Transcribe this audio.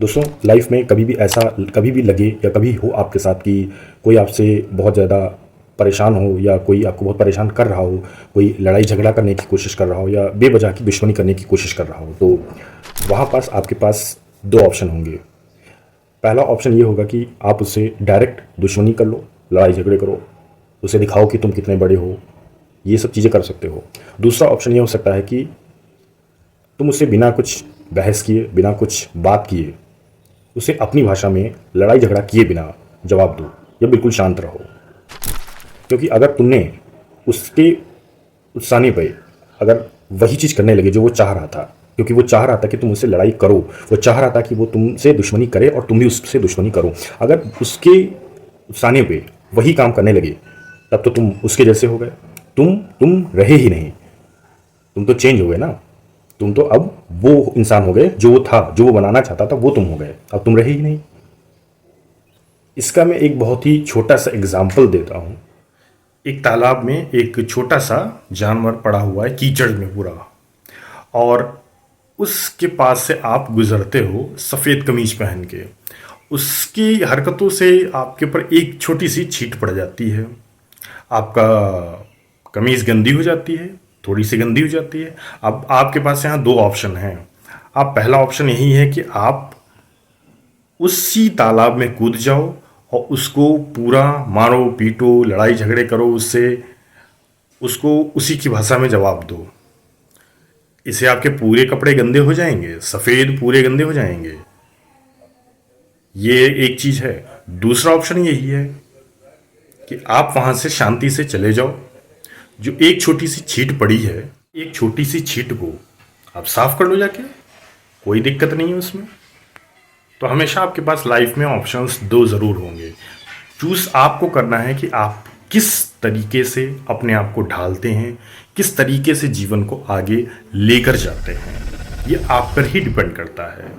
दोस्तों, लाइफ में कभी भी ऐसा कभी भी लगे या कभी हो आपके साथ कि कोई आपसे बहुत ज़्यादा परेशान हो या कोई आपको बहुत परेशान कर रहा हो, कोई लड़ाई झगड़ा करने की कोशिश कर रहा हो या बेवजह की दुश्मनी करने की कोशिश कर रहा हो, तो वहाँ पास आपके पास दो ऑप्शन होंगे। पहला ऑप्शन ये होगा कि आप उससे डायरेक्ट दुश्मनी कर लो, लड़ाई झगड़े करो, उसे दिखाओ कि तुम कितने बड़े हो, ये सब चीज़ें कर सकते हो। दूसरा ऑप्शन ये हो सकता है कि तुम उससे बिना कुछ बहस किए, बिना कुछ बात किए, उसे अपनी भाषा में लड़ाई झगड़ा किए बिना जवाब दो या बिल्कुल शांत रहो। क्योंकि अगर तुमने उसके उकसाने पे अगर वही चीज़ करने लगे जो वो चाह रहा था, क्योंकि वो चाह रहा था कि तुम उससे लड़ाई करो, वो चाह रहा था कि वो तुमसे दुश्मनी करे और तुम भी उससे दुश्मनी करो, अगर उसके उकसाने पे वही काम करने लगे, तब तो तुम उसके जैसे हो गए। तुम रहे ही नहीं, तुम तो चेंज हो गए ना। तुम तो अब वो इंसान हो गए जो वो था, जो वो बनाना चाहता था, वो तुम हो गए, अब तुम रहे ही नहीं। इसका मैं एक बहुत ही छोटा सा एग्जाम्पल देता हूँ। एक तालाब में एक छोटा सा जानवर पड़ा हुआ है, कीचड़ में पूरा, और उसके पास से आप गुजरते हो सफ़ेद कमीज पहन के। उसकी हरकतों से आपके ऊपर एक छोटी सी छींट पड़ जाती है, आपका कमीज गंदी हो जाती है, थोड़ी सी गंदी हो जाती है। अब आपके पास यहाँ दो ऑप्शन हैं। आप पहला ऑप्शन यही है कि आप उसी तालाब में कूद जाओ और उसको पूरा मारो पीटो, लड़ाई झगड़े करो उससे, उसको उसी की भाषा में जवाब दो। इससे आपके पूरे कपड़े गंदे हो जाएंगे, सफ़ेद पूरे गंदे हो जाएंगे। ये एक चीज़ है। दूसरा ऑप्शन यही है कि आप वहाँ से शांति से चले जाओ। जो एक छोटी सी छींट पड़ी है, एक छोटी सी छींट को आप साफ कर लो जाके, कोई दिक्कत नहीं है उसमें। तो हमेशा आपके पास लाइफ में ऑप्शंस दो ज़रूर होंगे। चूज़ आपको करना है कि आप किस तरीके से अपने आप को ढालते हैं, किस तरीके से जीवन को आगे लेकर जाते हैं। ये आप पर ही डिपेंड करता है।